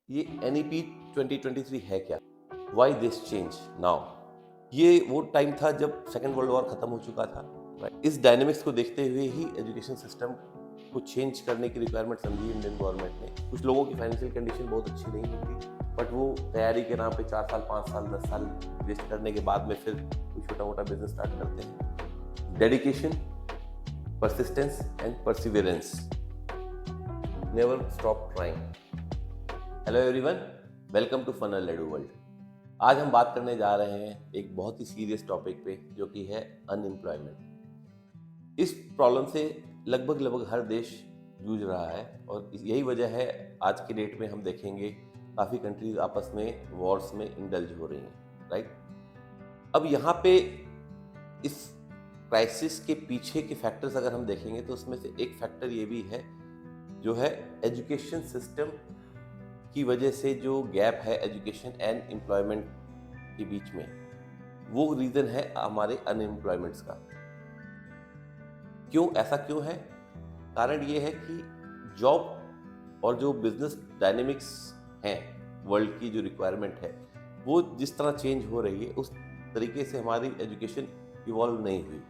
ये NEP 2023 है क्या? Why this change now? ये वो टाइम था जब सेकेंड वर्ल्ड वॉर खत्म हो चुका था, राइट? इस डायनेमिक्स को देखते हुए ही एजुकेशन सिस्टम को चेंज करने की रिक्वायरमेंट समझी इंडियन गवर्नमेंट ने। कुछ लोगों की फाइनेंशियल कंडीशन बहुत अच्छी नहीं होती, बट वो तैयारी के नाम पे 4 साल 5 साल 10 साल वेस्ट करने के बाद में फिर कुछ छोटा मोटा बिजनेस स्टार्ट करते हैं। Dedication, persistence and perseverance, never stop trying. Hello everyone, welcome to Funnel Edu World. आज हम बात करने जा रहे हैं एक बहुत ही सीरियस टॉपिक पे, जो कि है अनएम्प्लॉयमेंट। इस प्रॉब्लम से लगभग हर देश जूझ रहा है और यही वजह है आज की डेट में हम देखेंगे काफ़ी कंट्रीज आपस में वॉर्स में इंडल्ज हो रही हैं, राइट? अब यहाँ पे इस क्राइसिस के पीछे के फैक्टर्स अगर हम देखेंगे तो उसमें से एक फैक्टर ये भी है, जो है एजुकेशन सिस्टम की वजह से जो गैप है एजुकेशन एंड एम्प्लॉयमेंट के बीच में, वो रीजन है हमारे अनएम्प्लॉयमेंट्स का। ऐसा क्यों है? कारण ये है कि जॉब और जो बिजनेस डायनेमिक्स हैं, वर्ल्ड की जो रिक्वायरमेंट है, वो जिस तरह चेंज हो रही है उस तरीके से हमारी एजुकेशन इवॉल्व नहीं हुई,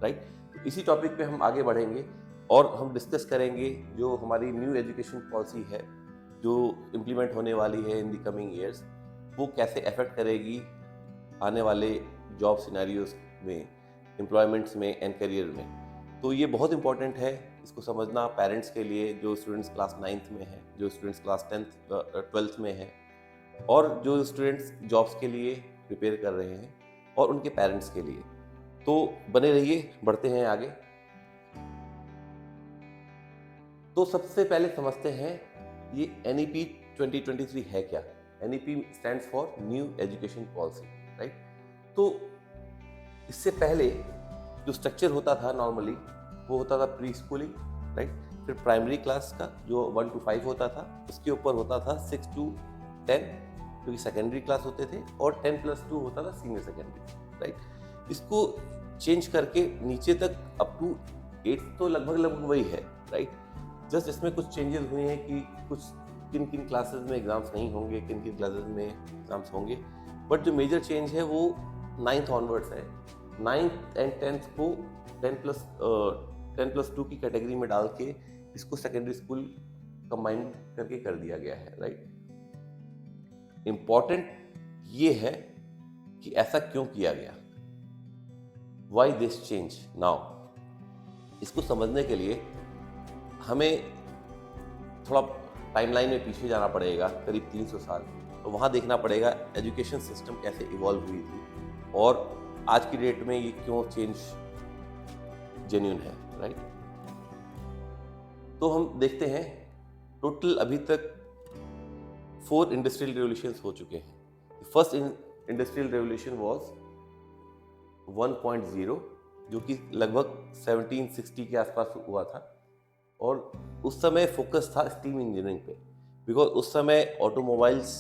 राइट? तो इसी टॉपिक पे हम आगे बढ़ेंगे और हम डिस्कस करेंगे जो हमारी न्यू एजुकेशन पॉलिसी है, जो इम्प्लीमेंट होने वाली है इन द कमिंग ईयर्स, वो कैसे अफेक्ट करेगी आने वाले जॉब सिनेरियोज में, एम्प्लॉयमेंट्स में एंड करियर में। तो ये बहुत इंपॉर्टेंट है इसको समझना पेरेंट्स के लिए, जो स्टूडेंट्स क्लास 9th में हैं, जो स्टूडेंट्स क्लास 12th में हैं, और जो स्टूडेंट्स जॉब्स के लिए प्रिपेयर कर रहे हैं, और उनके पेरेंट्स के लिए। तो बने रहिए, बढ़ते हैं आगे। तो सबसे पहले समझते हैं ये NEP 2023 है क्या? NEP stands for new education policy, right? तो इससे पहले जो स्ट्रक्चर होता था नॉर्मली, वो होता था प्री स्कूलिंग, राइट? फिर प्राइमरी क्लास का जो 1 to 5 होता था, उसके ऊपर होता था 6 to 10 जो कि सेकेंडरी क्लास होते थे, और 10+2 होता था सीनियर सेकेंडरी, राइट? इसको चेंज करके नीचे तक अप टू 8 तो लगभग वही है, राइट? जस्ट इसमें कुछ चेंजेस हुए हैं कि कुछ किन किन क्लासेस में एग्जाम्स नहीं होंगे, किन किन क्लासेस में एग्जाम्स होंगे, बट जो मेजर चेंज है वो 9th ऑनवर्ड्स है। 9th एंड 10th को 10+2 की कैटेगरी में डाल के इसको सेकेंडरी स्कूल कंबाइन करके कर दिया गया है, राइट? इंपॉर्टेंट ये है कि ऐसा क्यों किया गया, वाई दिस चेंज नाउ? इसको समझने के लिए हमें थोड़ा टाइमलाइन में पीछे जाना पड़ेगा, करीब 300 साल। तो वहाँ देखना पड़ेगा एजुकेशन सिस्टम कैसे इवॉल्व हुई थी और आज की डेट में ये क्यों चेंज जेन्युइन है, राइट? तो हम देखते हैं टोटल अभी तक 4 इंडस्ट्रियल रेवोल्यूशंस हो चुके हैं। फर्स्ट इंडस्ट्रियल रेवोल्यूशन वाज 1.0, जो कि लगभग 1760 के आसपास हुआ था, और उस समय फोकस था स्टीम इंजीनियरिंग पे, बिकॉज उस समय ऑटोमोबाइल्स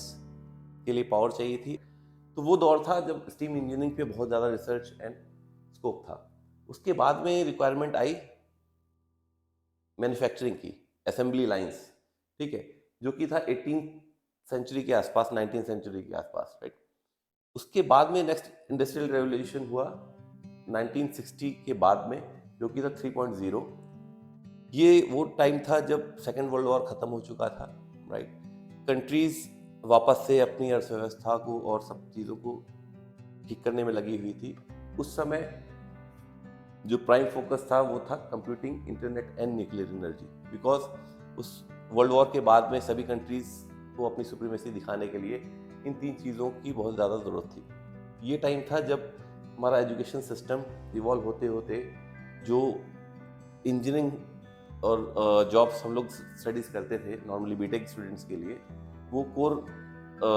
के लिए पावर चाहिए थी। तो वो दौर था जब स्टीम इंजीनियरिंग पे बहुत ज़्यादा रिसर्च एंड स्कोप था। उसके बाद में रिक्वायरमेंट आई मैन्युफैक्चरिंग की, असेंबली लाइंस, ठीक है, जो कि था 18th सेंचुरी के आसपास, 19th सेंचुरी के आसपास, राइट? उसके बाद में नेक्स्ट इंडस्ट्रियल रेवोल्यूशन हुआ 1960 के बाद में, जो कि था 3.0। ये वो टाइम था जब सेकेंड वर्ल्ड वॉर खत्म हो चुका था, राइट? कंट्रीज वापस से अपनी अर्थव्यवस्था को और सब चीज़ों को ठीक करने में लगी हुई थी। उस समय जो प्राइम फोकस था वो था computing, internet and nuclear energy, because उस वर्ल्ड वॉर के बाद में सभी कंट्रीज को अपनी सुप्रीमेसी दिखाने के लिए इन 3 चीज़ों की बहुत ज़्यादा ज़रूरत थी। ये टाइम था जब हमारा एजुकेशन सिस्टम इवॉल्व होते होते जो इंजीनियरिंग और जॉब्स हम लोग स्टडीज़ करते थे नॉर्मली बीटेक स्टूडेंट्स के लिए, वो कोर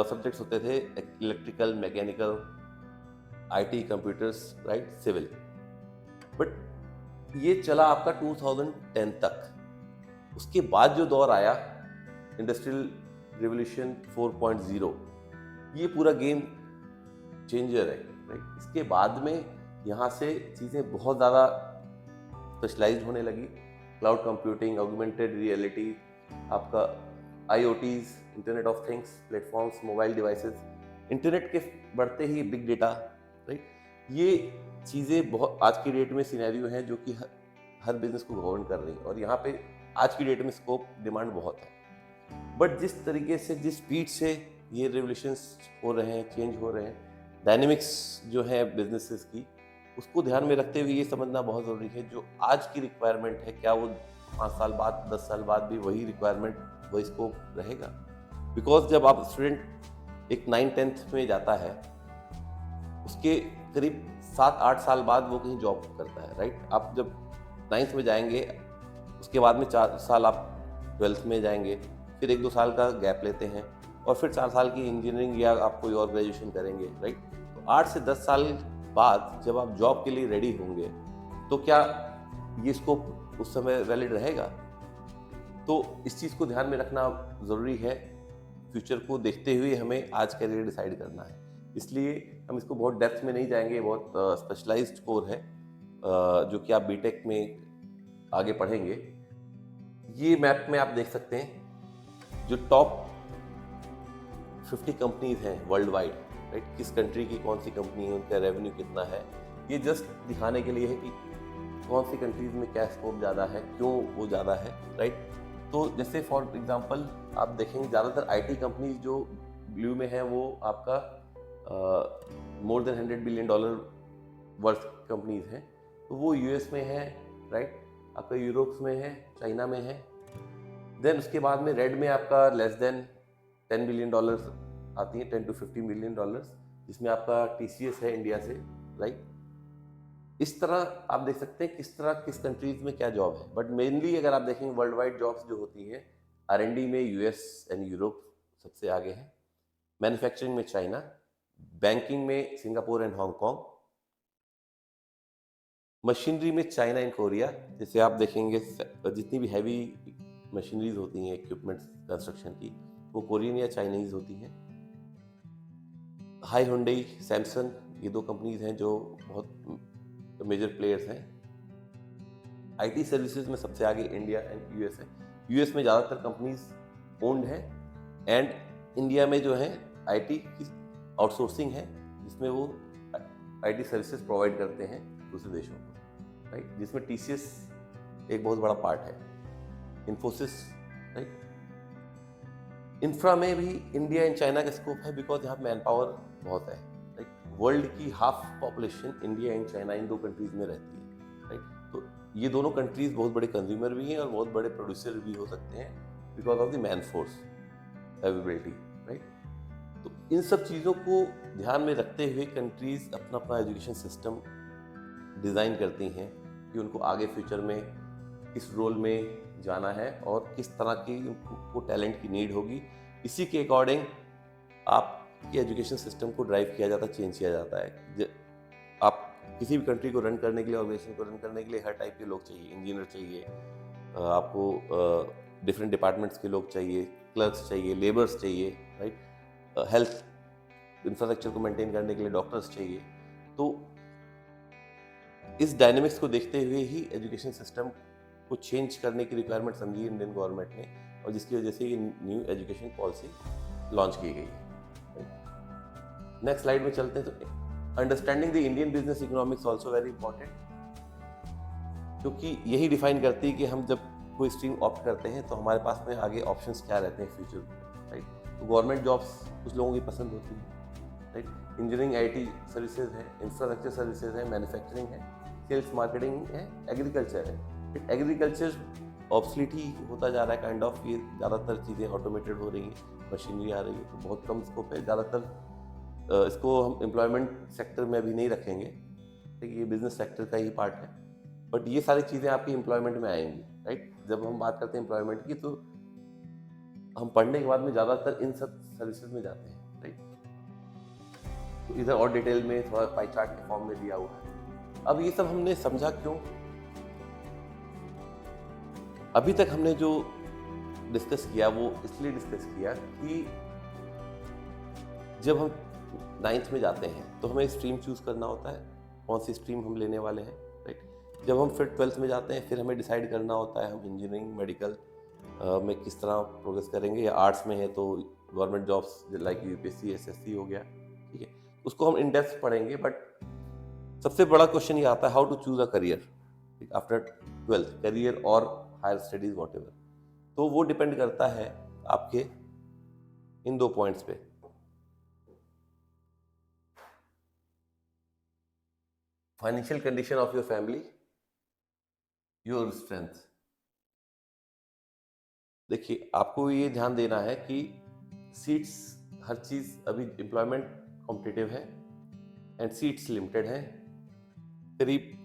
सब्जेक्ट्स होते थे electrical, mechanical, IT, computers, right, civil. But ये चला आपका 2010 तक। उसके बाद जो दौर आया इंडस्ट्रियल रिवोल्यूशन 4.0, ये पूरा गेम चेंजर है, राइट? इसके बाद में यहाँ से चीज़ें बहुत ज़्यादा स्पेशलाइज्ड होने लगी। क्लाउड कंप्यूटिंग, ऑगमेंटेड रियलिटी, आपका IoTs, internet of things, platforms, mobile devices, internet के बढ़ते ही बिग डेटा, राइट, ये चीज़ें बहुत आज की डेट में सिनेरियो हैं जो कि हर बिजनेस को गवर्न कर रही हैं, और यहाँ पे आज की डेट में स्कोप डिमांड बहुत है। बट जिस तरीके से, जिस स्पीड से ये रेवोल्यूशंस हो रहे हैं, चेंज हो रहे हैं, डायनेमिक्स जो है बिजनेसेस की, उसको ध्यान में रखते हुए ये समझना बहुत ज़रूरी है जो आज की रिक्वायरमेंट है, क्या वो 5 साल बाद, 10 साल बाद भी वही रिक्वायरमेंट, वही स्कोप रहेगा। बिकॉज जब आप स्टूडेंट एक 9th-10th में जाता है, उसके करीब 7-8 साल बाद वो कहीं जॉब करता है, राइट। आप जब 9th में जाएंगे, उसके बाद में 4 साल आप 12th में जाएंगे, फिर 1-2 साल का गैप लेते हैं, और फिर 4 साल की इंजीनियरिंग या आप कोई और ग्रेजुएशन करेंगे, राइट। तो 8 से 10 साल बाद जब आप जॉब के लिए रेडी होंगे, तो क्या ये स्कोप उस समय वैलिड रहेगा? तो इस चीज़ को ध्यान में रखना ज़रूरी है। फ्यूचर को देखते हुए हमें आज करियर डिसाइड करना है, इसलिए हम इसको बहुत डेप्थ में नहीं जाएंगे। बहुत स्पेशलाइज्ड कोर है जो कि आप बीटेक में आगे पढ़ेंगे। ये मैप में आप देख सकते हैं जो टॉप 50 कंपनीज हैं वर्ल्ड वाइड, राइट। किस कंट्री की कौन सी कंपनी है, उनका रेवेन्यू कितना है, ये जस्ट दिखाने के लिए है कि कौन सी कंट्रीज में क्या स्कोप ज़्यादा है, क्यों वो ज़्यादा है, राइट। तो जैसे फॉर एग्जांपल आप देखेंगे ज़्यादातर आईटी कंपनीज जो ब्लू में है वो आपका more than $100 billion worth companies हैं, तो वो यूएस में है, राइट, आपका यूरोप में है, चाइना में है। देन उसके बाद में रेड में आपका लेस देन $10 बिलियन आती हैं, $10 to $15 बिलियन, जिसमें आपका टीसीएस है इंडिया से, राइट। इस तरह आप देख सकते हैं किस तरह किस कंट्रीज में क्या जॉब है। बट मेनली अगर आप देखेंगे वर्ल्ड वाइड जॉब्स जो होती हैं, R&D में यूएस एंड यूरोप सबसे आगे है, मैन्युफैक्चरिंग में चाइना, बैंकिंग में सिंगापुर एंड हांगकांग, मशीनरी में चाइना एंड कोरिया। जैसे आप देखेंगे जितनी भी हैवी मशीनरीज होती हैं, इक्विपमेंट्स कंस्ट्रक्शन की, वो कोरियन या चाइनीज होती हैं। हाई हुंडई, सैमसंग, ये 2 कंपनीज हैं जो बहुत मेजर प्लेयर्स हैं। आईटी सर्विसेज में सबसे आगे इंडिया एंड यूएस है। यूएस में ज़्यादातर कंपनीज ओन्ड है, एंड इंडिया में जो है आईटी की आउटसोर्सिंग है, जिसमें वो आईटी सर्विसेज प्रोवाइड करते हैं दूसरे देशों को, राइट, जिसमें टीसीएस एक बहुत बड़ा पार्ट है, इन्फोसिस, राइट। इंफ्रा में भी इंडिया एंड चाइना का स्कोप है, बिकॉज यहाँ मैन पावर बहुत है, राइट। वर्ल्ड की half population India and China in 2 countries में रहती है, राइट। तो ये दोनों कंट्रीज बहुत बड़े कंज्यूमर भी हैं और बहुत बड़े प्रोड्यूसर भी हो सकते हैं, because of the man force availability, right. तो इन सब चीज़ों को ध्यान में रखते हुए कंट्रीज अपना अपना एजुकेशन सिस्टम डिज़ाइन करती हैं कि उनको आगे फ्यूचर में किस रोल में जाना है और किस तरह की उनको टैलेंट की नीड होगी। इसी के अकॉर्डिंग आपके एजुकेशन सिस्टम को ड्राइव किया जाता है, चेंज किया जाता है। आप किसी भी कंट्री को रन करने के लिए, ऑर्गेनाइजेशन को रन करने के लिए हर टाइप के लोग चाहिए, इंजीनियर चाहिए, आपको डिफरेंट डिपार्टमेंट्स के लोग चाहिए, क्लर्क्स चाहिए, लेबर्स चाहिए, राइट, हेल्थ इंफ्रास्ट्रक्चर को मेंटेन करने के लिए डॉक्टर्स चाहिए। तो इस डायनेमिक्स को देखते हुए ही एजुकेशन सिस्टम को चेंज करने की रिक्वायरमेंट समझी इंडियन गवर्नमेंट ने, और जिसकी वजह से ये न्यू एजुकेशन पॉलिसी लॉन्च की गई है। नेक्स्ट स्लाइड में चलते हैं। तो understanding the Indian business economics also very important, क्योंकि यही डिफाइन करती है कि हम जब कोई स्ट्रीम ऑप्ट करते हैं तो हमारे पास में आगे ऑप्शंस क्या रहते हैं फ्यूचर में, राइट। तो गवर्नमेंट जॉब्स कुछ लोगों की पसंद होती है, राइट। इंजीनियरिंग, आईटी सर्विसेज है, इंफ्रास्ट्रक्चर सर्विसेज है, मैन्युफैक्चरिंग है, सेल्स मार्केटिंग है, एग्रीकल्चर है। एग्रीकल्चर ऑब्सलीट ही होता जा रहा है काइंड ऑफ, ये ज़्यादातर चीज़ें ऑटोमेटेड हो रही हैं, मशीनरी आ रही है, तो बहुत कम स्कोप है। ज़्यादातर इसको हम एम्प्लॉयमेंट सेक्टर में अभी नहीं रखेंगे, ठीक है, ये बिजनेस सेक्टर का ही पार्ट है। बट ये सारी चीज़ें आपकी एम्प्लॉयमेंट में आएंगी, राइट। जब हम बात करते हैं एम्प्लॉयमेंट की, तो हम पढ़ने के बाद में ज़्यादातर इन सब सर्विसेज में जाते हैं, राइट। तो इधर और डिटेल में थोड़ा पाई चार्ट के फॉर्म में दिया हुआ है। अब ये सब हमने समझा क्यों? अभी तक हमने जो डिस्कस किया वो इसलिए डिस्कस किया कि जब हम 9th में जाते हैं तो हमें स्ट्रीम चूज करना होता है, कौन सी स्ट्रीम हम लेने वाले हैं, राइट। जब हम फिर 12th में जाते हैं, फिर हमें डिसाइड करना होता है हम इंजीनियरिंग, मेडिकल में किस तरह प्रोग्रेस करेंगे, या आर्ट्स में है तो government jobs like UPSC SSC हो गया, ठीक है, उसको हम इन डेप्थ पढ़ेंगे। बट सबसे बड़ा क्वेश्चन ये आता है how to choose a career after 12th, career और हायर स्टडीज वॉट एवर। तो वो डिपेंड करता है आपके इन 2 पॉइंट्स पे। Financial condition of your family, your strength. देखिए, आपको ये ध्यान देना है कि सीट्स, हर चीज अभी एम्प्लॉयमेंट कॉम्पिटिटिव है एंड सीट्स लिमिटेड है। करीब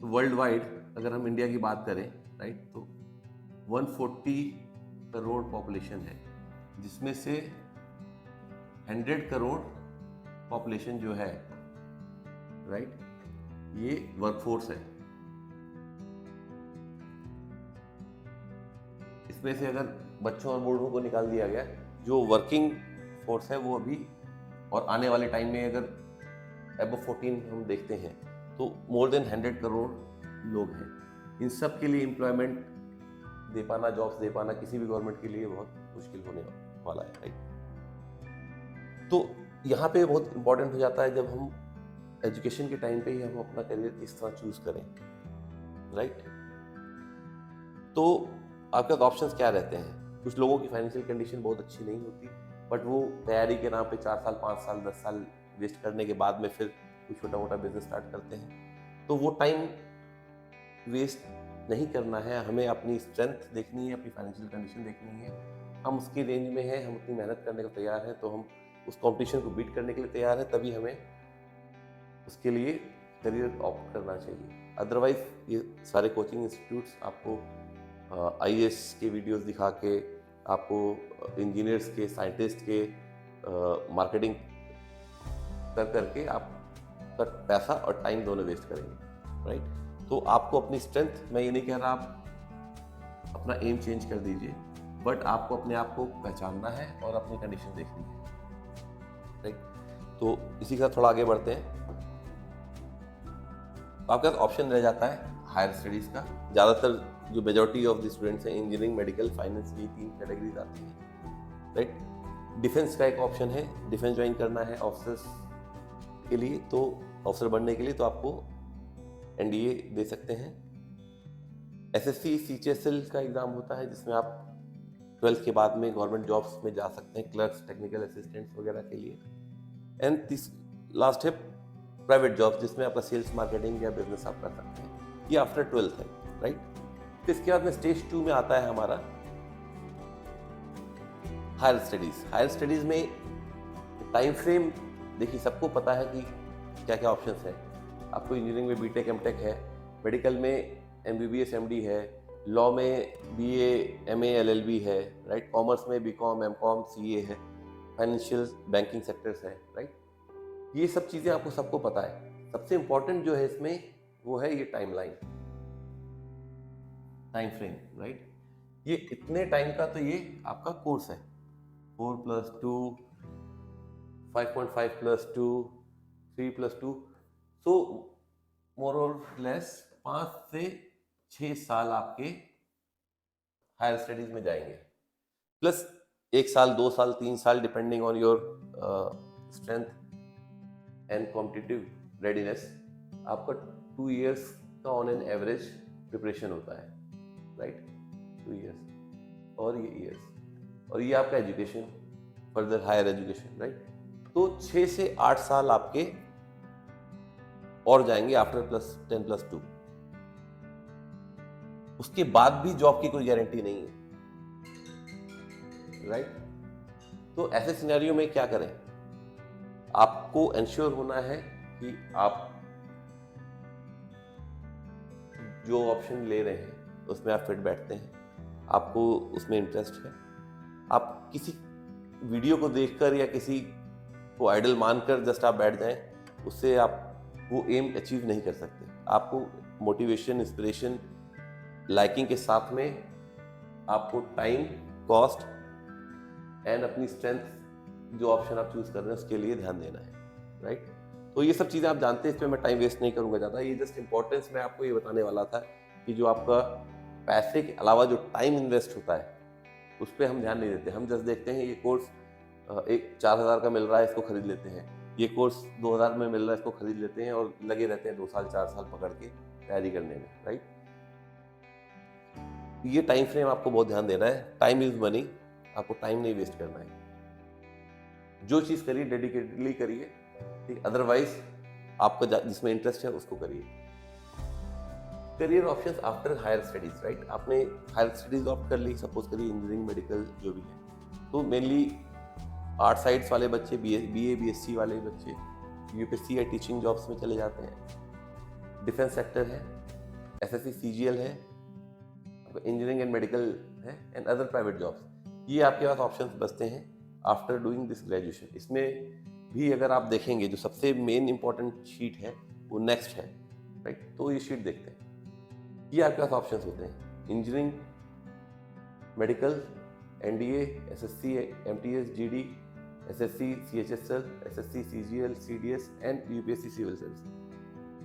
वर्ल्ड वाइड अगर हम इंडिया की बात करें, राइट, तो 140 करोड़ पॉपुलेशन है, जिसमें से 100 करोड़ पॉपुलेशन जो है, राइट, ये वर्कफोर्स है। इसमें से अगर बच्चों और बूढ़ों को निकाल दिया गया, जो वर्किंग फोर्स है वो अभी और आने वाले टाइम में अगर अबव 14 हम देखते हैं तो मोर देन 100 करोड़ लोग हैं। इन सब के लिए एम्प्लॉयमेंट दे पाना, जॉब्स दे पाना किसी भी गवर्नमेंट के लिए बहुत मुश्किल होने वाला है, राइट। तो यहाँ पे बहुत इंपॉर्टेंट हो जाता है जब हम एजुकेशन के टाइम पे ही हम अपना करियर किस तरह चूज करें, राइट। तो आपके पास ऑप्शंस क्या रहते हैं? कुछ लोगों की फाइनेंशियल कंडीशन बहुत अच्छी नहीं होती, बट वो तैयारी के नाम पे 4 साल 5 साल 10 साल वेस्ट करने के बाद में फिर कुछ छोटा मोटा बिजनेस स्टार्ट करते हैं। तो वो टाइम वेस्ट नहीं करना है, हमें अपनी स्ट्रेंथ देखनी है, अपनी फाइनेंशियल कंडीशन देखनी है। हम उसकी रेंज में हैं, हम उतनी मेहनत करने को तैयार हैं, तो हम उस कॉम्पिटिशन को बीट करने के लिए तैयार हैं, तभी हमें उसके लिए करियर ऑप्ट करना चाहिए। अदरवाइज ये सारे कोचिंग इंस्टीट्यूट्स आपको आईएएस के वीडियोस दिखा के, आपको इंजीनियर्स के, साइंटिस्ट के मार्केटिंग कर करके आप पैसा और टाइम दोनों वेस्ट करेंगे, राइट। तो आपको अपनी स्ट्रेंथ, मैं ये नहीं कह रहा आप अपना एम चेंज कर दीजिए, बट आपको अपने आप को पहचानना है और अपनी कंडीशन देखनी है, राइट। तो इसी के साथ थोड़ा आगे बढ़ते हैं। आपके पास ऑप्शन रह जाता है हायर स्टडीज का। ज़्यादातर जो मेजॉरिटी ऑफ द स्टूडेंट्स हैं, इंजीनियरिंग, मेडिकल, फाइनेंस, ये 3 कैटेगरीज आती हैं, राइट। डिफेंस का एक ऑप्शन है, डिफेंस ज्वाइन करना है ऑफिसर्स के लिए, तो ऑफिसर बनने के लिए तो आपको एनडीए दे सकते हैं। एसएससी सीएचएसएल का एग्ज़ाम होता है, जिसमें आप 12th के बाद में गवर्नमेंट जॉब्स में जा सकते हैं, क्लर्क्स, टेक्निकल असिस्टेंट्स वगैरह के लिए। एंड लास्ट है प्राइवेट जॉब्स, जिसमें आपका सेल्स, मार्केटिंग या बिजनेस आप कर सकते हैं। ये आफ्टर 12th है, राइट। तो इसके बाद में स्टेज 2 में आता है हमारा हायर स्टडीज। हायर स्टडीज में टाइम फ्रेम देखिए, सबको पता है कि क्या क्या ऑप्शंस हैं। आपको इंजीनियरिंग में बीटेक एमटेक है, मेडिकल में एमबीबीएस एमडी है, लॉ में बीए एमए एलएलबी है, राइट। कॉमर्स में बीकॉम एमकॉम सीए है, फाइनेंशियल बैंकिंग सेक्टर्स है, राइट। ये सब चीज़ें आपको सबको पता है। सबसे इंपॉर्टेंट जो है इसमें वो है ये टाइमलाइन, टाइम फ्रेम, राइट। ये इतने टाइम का तो ये आपका कोर्स है, 4+2, 5.5+2, 3+2, सो मोर और लेस 5 से 6 साल आपके हायर स्टडीज में जाएंगे, प्लस 1 साल 2 साल 3 साल depending on your strength and competitive readiness. आपका 2 इयर्स का ऑन एन एवरेज प्रिपरेशन होता है, राइट। 2 इयर्स और ये इयर्स, और ये आपका education, further higher education, right. तो 6 से 8 साल आपके और जाएंगे आफ्टर +10+2। उसके बाद भी जॉब की कोई गारंटी नहीं है, राइट। तो ऐसे सिनेरियो में क्या करें? आपको इंश्योर होना है कि आप जो ऑप्शन ले रहे हैं उसमें आप फिट बैठते हैं, आपको उसमें इंटरेस्ट है। आप किसी वीडियो को देखकर या किसी को आइडल मानकर जस्ट आप बैठ जाएं, उससे आप वो एम अचीव नहीं कर सकते। आपको मोटिवेशन, इंस्पिरेशन, लाइकिंग के साथ में आपको टाइम, कॉस्ट एंड अपनी स्ट्रेंथ, जो ऑप्शन आप चूज कर रहे हैं उसके लिए ध्यान देना है, राइट। तो ये सब चीज़ें आप जानते हैं, इसमें मैं टाइम वेस्ट नहीं करूंगा ज़्यादा। ये जस्ट इंपॉर्टेंस मैं आपको ये बताने वाला था कि जो आपका पैसे के अलावा जो टाइम इन्वेस्ट होता है उस पर हम ध्यान नहीं देते। हम जस्ट देखते हैं ये कोर्स एक 4,000 का मिल रहा है, इसको खरीद लेते हैं, ये कोर्स 2,000 में मिल रहा है, इसको खरीद लेते हैं और लगे रहते हैं 2 साल 4 साल पकड़ के तैयारी करने में, राइट। ये टाइम फ्रेम आपको बहुत ध्यान देना है। टाइम इज मनी, आपको टाइम नहीं वेस्ट करना है। जो चीज़ करिए डेडिकेटेडली करिए, ठीक। अदरवाइज आपका जिसमें इंटरेस्ट है उसको करिए। Career options after higher studies, right. आपने हायर स्टडीज ऑप्ट कर ली, सपोज करिए इंजीनियरिंग, मेडिकल जो भी है, तो मेनली आर्ट साइड्स वाले बच्चे, बीए बीएससी वाले बच्चे यूपीएससी या टीचिंग जॉब्स में चले जाते हैं। डिफेंस सेक्टर है, एसएससी सीजीएल है, इंजीनियरिंग एंड मेडिकल है, एंड अदर प्राइवेट जॉब्स। ये आपके पास ऑप्शंस बचते हैं आफ्टर डूइंग दिस ग्रेजुएशन। इसमें भी अगर आप देखेंगे जो सबसे मेन इंपॉर्टेंट शीट है वो नेक्स्ट है, राइट। तो ये शीट देखते हैं, ये आपके पास ऑप्शंस होते हैं। Engineering, medical, NDA, SSC, MTS, GD, SSC, CHSL, SSC, CGL, CDS and UPSC civil service.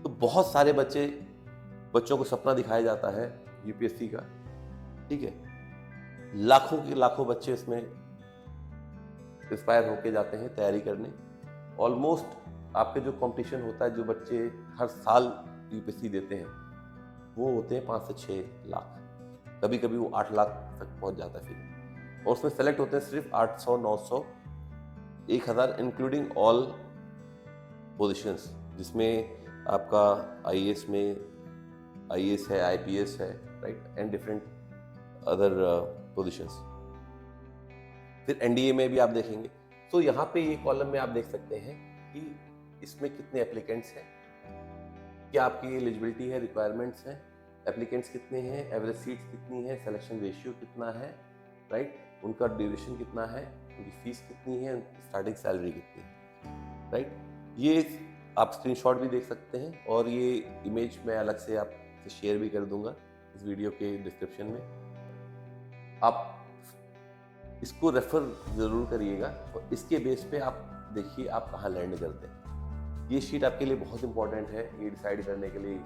तो बहुत सारे बच्चों को सपना दिखाया जाता है यूपीएससी का, ठीक है। लाखों के लाखों बच्चे इसमें इंस्पायर होके जाते हैं तैयारी करने। ऑलमोस्ट आपके जो कंपटीशन होता है, जो बच्चे हर साल यूपीएससी देते हैं, वो होते हैं 5 से 6 लाख, कभी कभी वो 8 लाख तक पहुंच जाता है फिर। और उसमें सेलेक्ट होते हैं सिर्फ 800, 900, 1000 इंक्लूडिंग ऑल पोजीशंस, जिसमें आपका आईएएस में आईएएस है, आईपीएस है, right, and different other positions. फिर एनडीए में भी आप देखेंगे। तो यहाँ पे ये कॉलम में आप देख सकते हैं कि इसमें कितने एप्लीकेंट्स हैं, क्या आपकी एलिजिबिलिटी है, रिक्वायरमेंट्स हैं, एप्लीकेंट्स कितने हैं, एवरेज सीट्स कितनी है, सिलेक्शन रेशियो कितना है, राइट, उनका ड्यूरेशन कितना है, उनकी फीस कितनी है, स्टार्टिंग सैलरी कितनी है, राइट। ये आप स्क्रीनशॉट भी देख सकते हैं और ये इमेज मैं अलग से आपसे शेयर भी कर दूंगा इस वीडियो के डिस्क्रिप्शन में। आप इसको रेफर ज़रूर करिएगा और इसके बेस पे आप देखिए आप कहाँ लैंड करते हैं। ये शीट आपके लिए बहुत इंपॉर्टेंट है ये डिसाइड करने के लिए।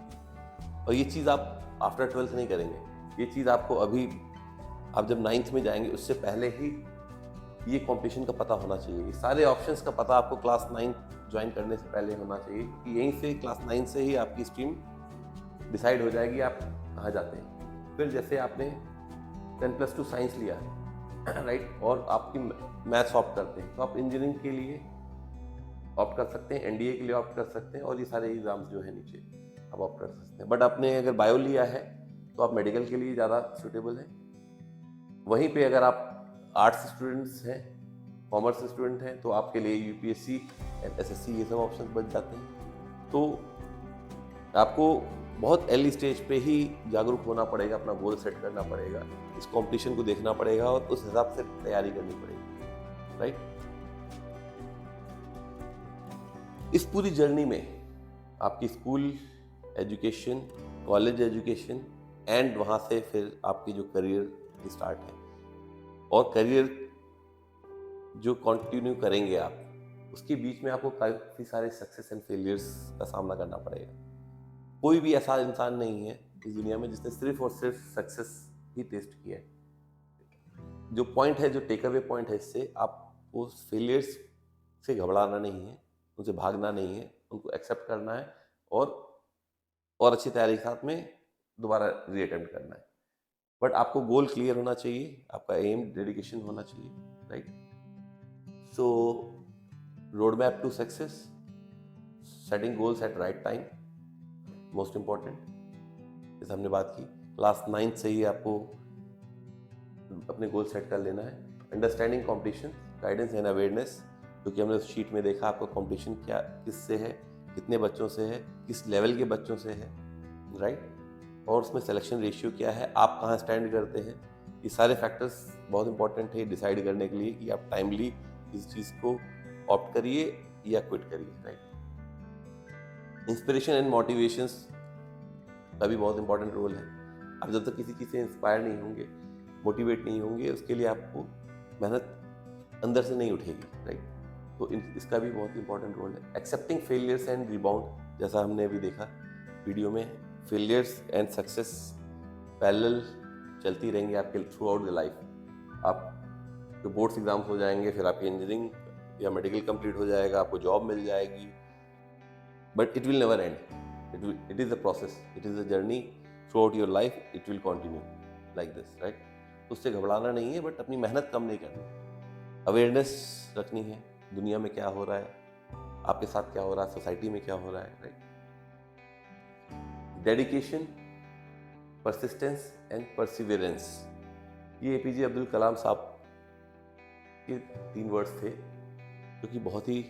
और ये चीज़ आप आफ्टर 12th नहीं करेंगे, ये चीज़ आपको अभी आप जब 9th में जाएंगे उससे पहले ही ये कॉम्पिटिशन का पता होना चाहिए। ये सारे ऑप्शंस का पता आपको क्लास 9 ज्वाइन करने से पहले होना चाहिए कि यहीं से क्लास 9 से ही आपकी स्ट्रीम डिसाइड हो जाएगी आप कहाँ जाते हैं। फिर जैसे आपने 10+2 साइंस लिया है, राइट, और आपकी मैथ्स ऑप्ट करते हैं, तो आप इंजीनियरिंग के लिए ऑप्ट कर सकते हैं, एनडीए के लिए ऑप्ट कर सकते हैं, और ये सारे एग्जाम्स जो है नीचे आप ऑप्ट कर सकते हैं। बट आपने अगर बायो लिया है तो आप मेडिकल के लिए ज़्यादा सूटेबल हैं। वहीं पे अगर आप आर्ट्स स्टूडेंट्स हैं, कॉमर्स स्टूडेंट हैं, तो आपके लिए यूपीएससी एंड एसएससी ये सब ऑप्शन बच जाते हैं। तो आपको बहुत अर्ली स्टेज पे ही जागरूक होना पड़ेगा, अपना गोल सेट करना पड़ेगा, इस कंपटीशन को देखना पड़ेगा और उस हिसाब से तैयारी करनी पड़ेगी, राइट। इस पूरी जर्नी में आपकी school education, college education and वहाँ से फिर आपकी जो करियर की स्टार्ट है, और करियर जो कंटिन्यू करेंगे आप, उसके बीच में आपको काफ़ी सारे सक्सेस एंड फेलियर्स का सामना करना पड़ेगा। कोई भी ऐसा इंसान नहीं है इस दुनिया में जिसने सिर्फ और सिर्फ सक्सेस ही टेस्ट किया है। जो पॉइंट है, जो टेक अवे पॉइंट है इससे, आपको फेलियर्स से घबराना नहीं है, उनसे भागना नहीं है, उनको एक्सेप्ट करना है और अच्छी तैयारी के साथ में दोबारा रीअटेम्प्ट करना है। बट आपको गोल क्लियर होना चाहिए, आपका एम, डेडिकेशन होना चाहिए, right. So road map to success, setting goals at right time, most important, जैसे हमने बात की, क्लास 9 से ही आपको अपने गोल सेट कर लेना है। Understanding competition, guidance and awareness, क्योंकि हमने उस शीट में देखा आपका कंपटीशन क्या, किससे है, कितने बच्चों से है, किस लेवल के बच्चों से है, राइट, और उसमें सिलेक्शन रेशियो क्या है, आप कहाँ स्टैंड करते हैं। ये सारे फैक्टर्स बहुत इंपॉर्टेंट है डिसाइड करने के लिए कि आप टाइमली इस चीज़ को ऑप्ट करिए या क्विट करिए, राइट। इंस्पिरेशन एंड मोटिवेशंस का भी बहुत इंपॉर्टेंट रोल है। आप जब तक किसी चीज़ से इंस्पायर नहीं होंगे, मोटिवेट नहीं होंगे, उसके लिए आपको मेहनत अंदर से नहीं उठेगी, राइट। तो इसका भी बहुत इंपॉर्टेंट रोल है। एक्सेप्टिंग फेलियर्स एंड रिबाउंड, जैसा हमने अभी देखा वीडियो में, फेलियर्स एंड सक्सेस पैरेलल चलती रहेंगी आपके थ्रू आउट द लाइफ। आप जो बोर्ड्स एग्जाम्स हो जाएंगे, फिर आपकी इंजीनियरिंग या मेडिकल कंप्लीट हो जाएगा, आपको जॉब मिल जाएगी, but it will never and. It is a process, it is a journey through out your life, it will continue like this, right. तो उससे घबराना नहीं है, बट अपनी मेहनत कम नहीं करनी, अवेयरनेस रखनी है दुनिया में क्या हो रहा है, आपके साथ क्या हो रहा है, सोसाइटी में क्या हो रहा है, right. Dedication, persistence and Perseverance, ये एपीजे अब्दुल कलाम साहब के 3 वर्ड्स थे जो कि बहुत ही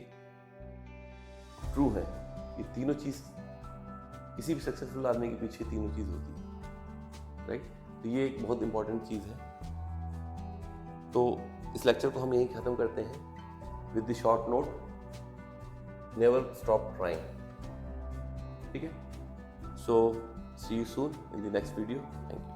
ट्रू है। ये तीनों चीज़ किसी भी सक्सेसफुल आदमी के पीछे तीनों चीज़ होती है, राइट। तो ये एक बहुत इंपॉर्टेंट चीज़ है। तो इस लेक्चर को हम यहीं ख़त्म करते हैं with the short note, never stop trying, ठीक है। So see you soon in the next video. Thank you.